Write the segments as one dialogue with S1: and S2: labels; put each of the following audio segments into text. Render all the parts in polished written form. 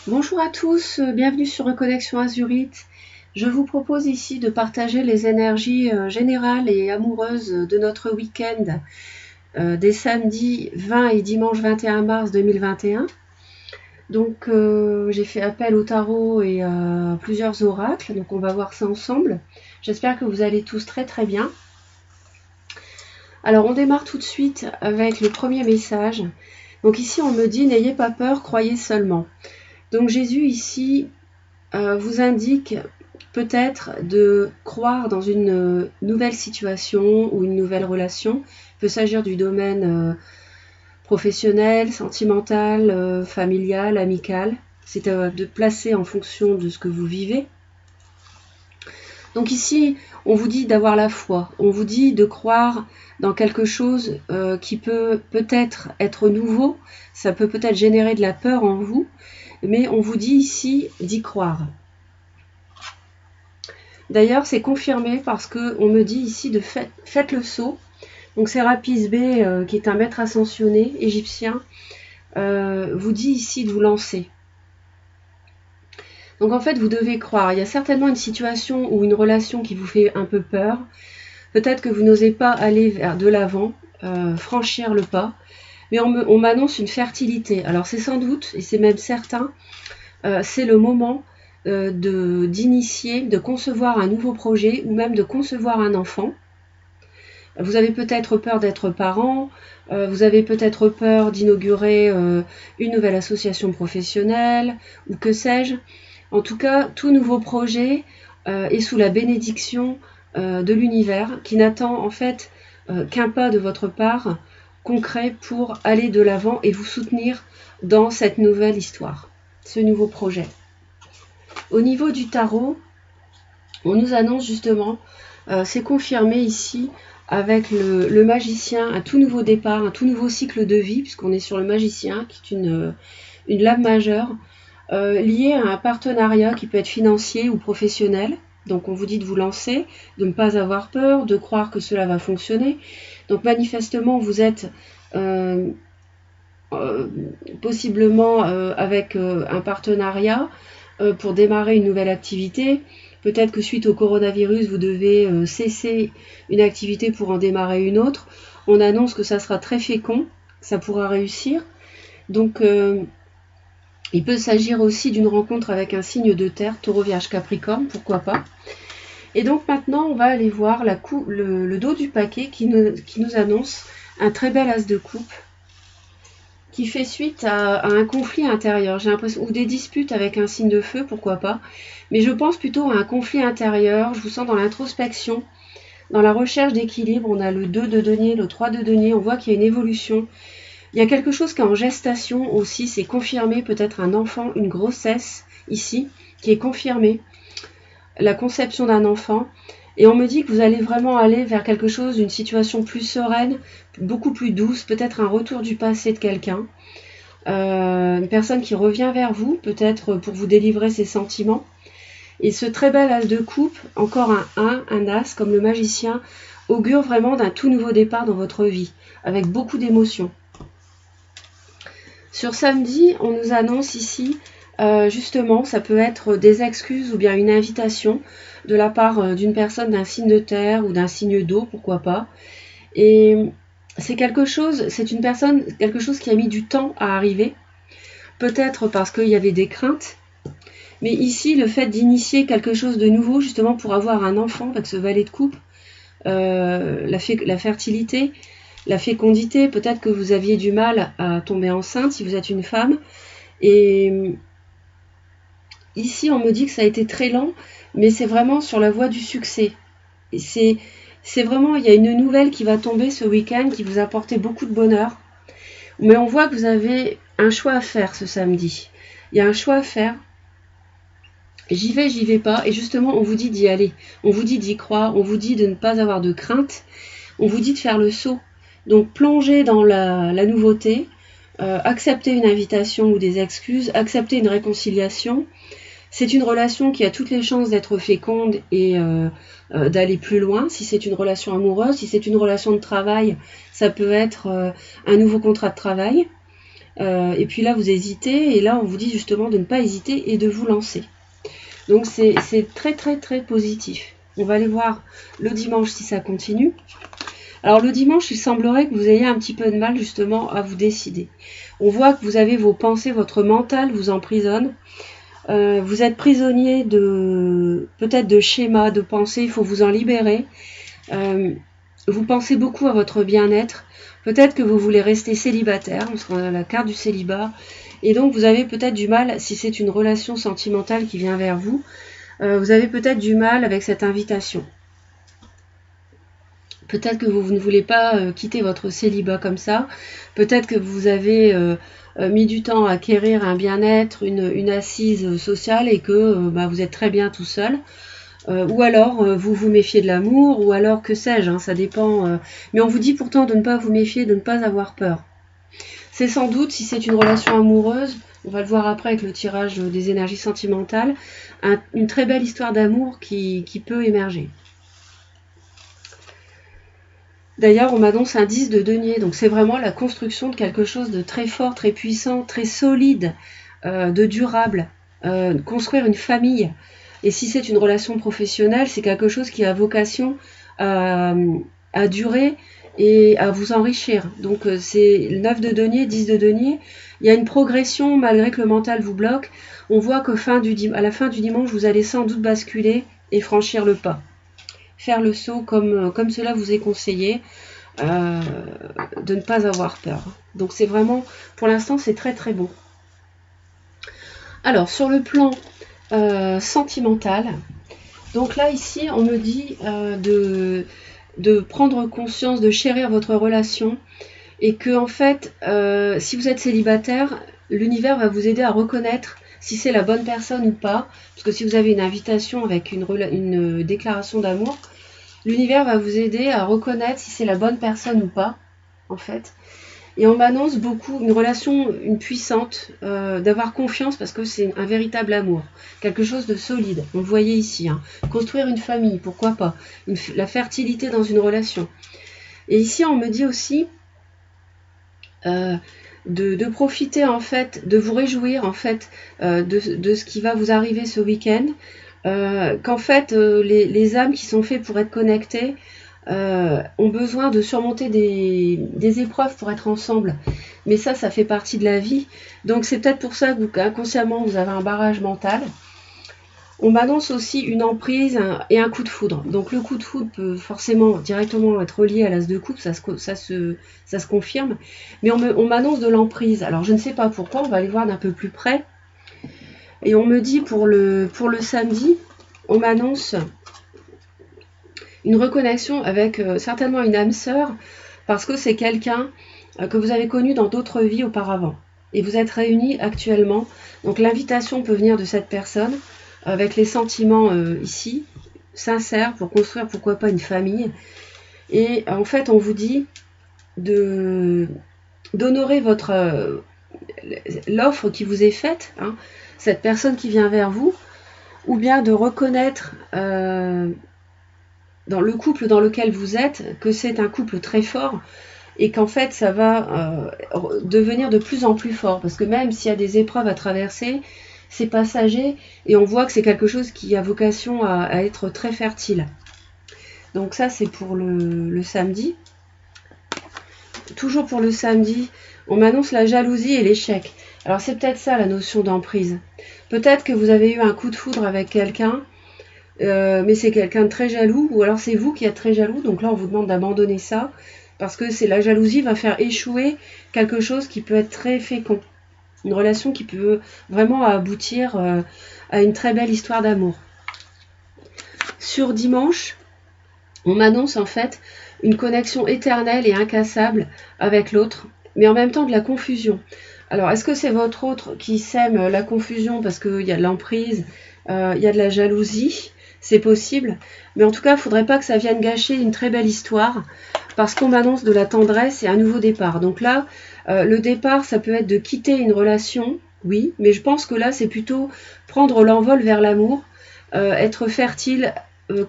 S1: Bonjour à tous, bienvenue sur Reconnexion Azurite. Je vous propose ici de partager les énergies générales et amoureuses de notre week-end des samedis 20 et dimanche 21 mars 2021. Donc j'ai fait appel au tarot et à plusieurs oracles, donc on va voir ça ensemble. J'espère que vous allez tous très très bien. Alors on démarre tout de suite avec le premier message. Donc ici on me dit n'ayez pas peur, croyez seulement. Donc Jésus ici vous indique peut-être de croire dans une nouvelle situation ou une nouvelle relation. Il peut s'agir du domaine professionnel, sentimental, familial, amical. C'est de placer en fonction de ce que vous vivez. Donc ici, on vous dit d'avoir la foi, on vous dit de croire dans quelque chose qui peut peut-être être nouveau, ça peut peut-être générer de la peur en vous, mais on vous dit ici d'y croire. D'ailleurs, c'est confirmé parce qu'on me dit ici de faites le saut. Donc Sérapis B, qui est un maître ascensionné égyptien, vous dit ici de vous lancer. Donc en fait, vous devez croire. Il y a certainement une situation ou une relation qui vous fait un peu peur. Peut-être que vous n'osez pas aller vers de l'avant, franchir le pas. Mais on m'annonce une fertilité. Alors c'est sans doute, et c'est même certain, c'est le moment d'initier, de concevoir un nouveau projet ou même de concevoir un enfant. Vous avez peut-être peur d'être parent, vous avez peut-être peur d'inaugurer une nouvelle association professionnelle ou que sais-je. En tout cas, tout nouveau projet est sous la bénédiction de l'univers qui n'attend en fait qu'un pas de votre part concret pour aller de l'avant et vous soutenir dans cette nouvelle histoire, ce nouveau projet. Au niveau du tarot, on nous annonce justement, c'est confirmé ici avec le magicien, un tout nouveau départ, un tout nouveau cycle de vie, puisqu'on est sur le magicien, qui est une lame majeure, liée à un partenariat qui peut être financier ou professionnel. Donc on vous dit de vous lancer, de ne pas avoir peur, de croire que cela va fonctionner. Donc manifestement, vous êtes possiblement avec un partenariat pour démarrer une nouvelle activité. Peut-être que suite au coronavirus, vous devez cesser une activité pour en démarrer une autre. On annonce que ça sera très fécond, ça pourra réussir. Donc, il peut s'agir aussi d'une rencontre avec un signe de terre, Taureau, Vierge, Capricorne, pourquoi pas. Et donc maintenant, on va aller voir le dos du paquet qui nous annonce un très bel as de coupe qui fait suite à un conflit intérieur, j'ai l'impression, ou des disputes avec un signe de feu, pourquoi pas, mais je pense plutôt à un conflit intérieur. Je vous sens dans l'introspection, dans la recherche d'équilibre. On a le 2 de denier, le 3 de denier, on voit qu'il y a une évolution. Il y a quelque chose qui est en gestation aussi, c'est confirmé, peut-être un enfant, une grossesse ici, qui est confirmée, la conception d'un enfant. Et on me dit que vous allez vraiment aller vers quelque chose, une situation plus sereine, beaucoup plus douce, peut-être un retour du passé de quelqu'un. Une personne qui revient vers vous, peut-être pour vous délivrer ses sentiments. Et ce très bel as de coupe, encore un as, comme le magicien, augure vraiment d'un tout nouveau départ dans votre vie, avec beaucoup d'émotions. Sur samedi, on nous annonce ici, justement, ça peut être des excuses ou bien une invitation de la part d'une personne d'un signe de terre ou d'un signe d'eau, pourquoi pas. Et c'est quelque chose qui a mis du temps à arriver, peut-être parce qu'il y avait des craintes, mais ici, le fait d'initier quelque chose de nouveau, justement pour avoir un enfant avec ce valet de coupe, la fertilité, la fécondité, peut-être que vous aviez du mal à tomber enceinte si vous êtes une femme, et ici, on me dit que ça a été très lent, mais c'est vraiment sur la voie du succès. Et c'est vraiment, il y a une nouvelle qui va tomber ce week-end qui vous apporte beaucoup de bonheur. Mais on voit que vous avez un choix à faire ce samedi. Il y a un choix à faire. J'y vais pas. Et justement, on vous dit d'y aller. On vous dit d'y croire. On vous dit de ne pas avoir de crainte. On vous dit de faire le saut. Donc, plongez dans la nouveauté. Accepter une invitation ou des excuses. Accepter une réconciliation. C'est une relation qui a toutes les chances d'être féconde et d'aller plus loin. Si c'est une relation amoureuse, si c'est une relation de travail, ça peut être un nouveau contrat de travail. Et puis là, vous hésitez, et là, on vous dit justement de ne pas hésiter et de vous lancer. Donc, c'est très, très, très positif. On va aller voir le dimanche si ça continue. Alors, le dimanche, il semblerait que vous ayez un petit peu de mal, justement, à vous décider. On voit que vous avez vos pensées, votre mental vous emprisonne. Vous êtes prisonnier peut-être de schémas, de pensées, il faut vous en libérer. Vous pensez beaucoup à votre bien-être. Peut-être que vous voulez rester célibataire, parce qu'on a la carte du célibat. Et donc, vous avez peut-être du mal, si c'est une relation sentimentale qui vient vers vous, vous avez peut-être du mal avec cette invitation. Peut-être que vous ne voulez pas quitter votre célibat comme ça. Peut-être que vous avez mis du temps à acquérir un bien-être, une assise sociale et que vous êtes très bien tout seul. Ou alors vous vous méfiez de l'amour, ou alors que sais-je, hein, ça dépend. Mais on vous dit pourtant de ne pas vous méfier, de ne pas avoir peur. C'est sans doute, si c'est une relation amoureuse, on va le voir après avec le tirage des énergies sentimentales, une très belle histoire d'amour qui peut émerger. D'ailleurs, on m'annonce un 10 de denier, donc c'est vraiment la construction de quelque chose de très fort, très puissant, très solide, de durable, construire une famille. Et si c'est une relation professionnelle, c'est quelque chose qui a vocation à durer et à vous enrichir. Donc c'est 9 de denier, 10 de denier. Il y a une progression malgré que le mental vous bloque. On voit qu'à la fin du dimanche, vous allez sans doute basculer et franchir le pas. Faire le saut comme cela vous est conseillé, de ne pas avoir peur. Donc c'est vraiment, pour l'instant, c'est très très beau. Alors, sur le plan sentimental, donc là, ici, on me dit de prendre conscience, de chérir votre relation, et que, en fait, si vous êtes célibataire, l'univers va vous aider à reconnaître si c'est la bonne personne ou pas, parce que si vous avez une invitation avec une déclaration d'amour, l'univers va vous aider à reconnaître si c'est la bonne personne ou pas, en fait. Et on m'annonce beaucoup une relation, une puissante, d'avoir confiance parce que c'est un véritable amour, quelque chose de solide. On le voyait ici, hein. Construire une famille, pourquoi pas, la fertilité dans une relation. Et ici, on me dit aussi de profiter en fait, de vous réjouir en fait de ce qui va vous arriver ce week-end, qu'en fait les âmes qui sont faites pour être connectées ont besoin de surmonter des épreuves pour être ensemble, mais ça fait partie de la vie, donc c'est peut-être pour ça que inconsciemment vous avez un barrage mental. On m'annonce aussi une emprise et un coup de foudre. Donc le coup de foudre peut forcément directement être relié à l'as de coupe, ça se confirme. Mais on m'annonce de l'emprise. Alors je ne sais pas pourquoi, on va aller voir d'un peu plus près. Et on me dit pour le samedi, on m'annonce une reconnexion avec certainement une âme sœur, parce que c'est quelqu'un que vous avez connu dans d'autres vies auparavant. Et vous êtes réunis actuellement. Donc l'invitation peut venir de cette personne, avec les sentiments ici, sincères, pour construire pourquoi pas une famille. Et en fait, on vous dit d'honorer l'offre qui vous est faite, hein, cette personne qui vient vers vous, ou bien de reconnaître dans le couple dans lequel vous êtes que c'est un couple très fort et qu'en fait ça va devenir de plus en plus fort, parce que même s'il y a des épreuves à traverser, c'est passager et on voit que c'est quelque chose qui a vocation à être très fertile. Donc ça c'est pour le samedi. Toujours pour le samedi, on m'annonce la jalousie et l'échec. Alors c'est peut-être ça la notion d'emprise. Peut-être que vous avez eu un coup de foudre avec quelqu'un, mais c'est quelqu'un de très jaloux, ou alors c'est vous qui êtes très jaloux, donc là on vous demande d'abandonner ça, parce que la jalousie va faire échouer quelque chose qui peut être très fécond. Une relation qui peut vraiment aboutir à une très belle histoire d'amour. Sur dimanche, on m'annonce en fait une connexion éternelle et incassable avec l'autre, mais en même temps de la confusion. Alors, est-ce que c'est votre autre qui sème la confusion parce qu'il y a de l'emprise, il y a de la jalousie? C'est possible, mais en tout cas, il ne faudrait pas que ça vienne gâcher une très belle histoire, parce qu'on m'annonce de la tendresse et un nouveau départ. Donc là, le départ, ça peut être de quitter une relation, oui, mais je pense que là, c'est plutôt prendre l'envol vers l'amour, être fertile,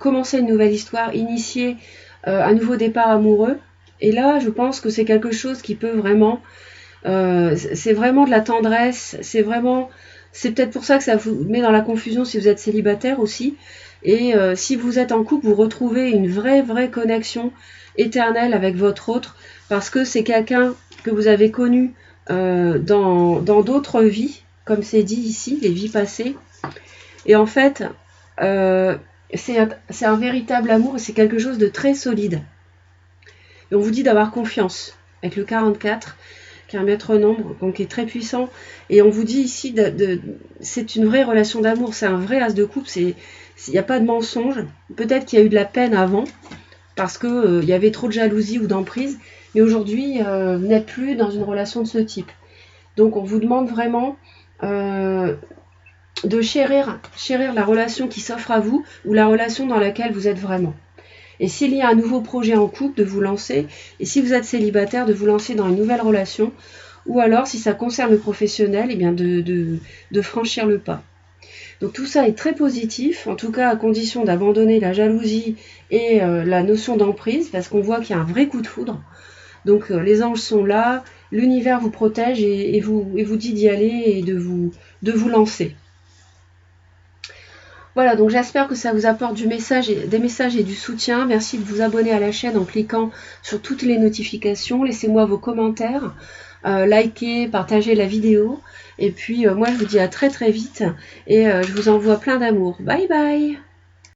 S1: commencer une nouvelle histoire, initier un nouveau départ amoureux. Et là, je pense que c'est quelque chose qui peut vraiment C'est vraiment de la tendresse, c'est peut-être pour ça que ça vous met dans la confusion si vous êtes célibataire aussi. Et si vous êtes en couple, vous retrouvez une vraie connexion éternelle avec votre autre, parce que c'est quelqu'un que vous avez connu dans d'autres vies, comme c'est dit ici, les vies passées. Et en fait, c'est un véritable amour, et c'est quelque chose de très solide. Et on vous dit d'avoir confiance, avec le 44, qui est un maître nombre, donc qui est très puissant. Et on vous dit ici, c'est une vraie relation d'amour, c'est un vrai as de coupe, il n'y a pas de mensonge. Peut-être qu'il y a eu de la peine avant, parce qu'il y avait trop de jalousie ou d'emprise, mais aujourd'hui, vous n'êtes plus dans une relation de ce type. Donc on vous demande vraiment de chérir la relation qui s'offre à vous, ou la relation dans laquelle vous êtes vraiment. Et s'il y a un nouveau projet en couple, de vous lancer. Et si vous êtes célibataire, de vous lancer dans une nouvelle relation. Ou alors, si ça concerne le professionnel, eh bien de franchir le pas. Donc tout ça est très positif, en tout cas à condition d'abandonner la jalousie et la notion d'emprise, parce qu'on voit qu'il y a un vrai coup de foudre. Donc les anges sont là, l'univers vous protège et vous dit d'y aller et de vous lancer. Voilà, donc j'espère que ça vous apporte des messages et du soutien. Merci de vous abonner à la chaîne en cliquant sur toutes les notifications. Laissez-moi vos commentaires, likez, partagez la vidéo. Et puis moi je vous dis à très vite et je vous envoie plein d'amour. Bye bye!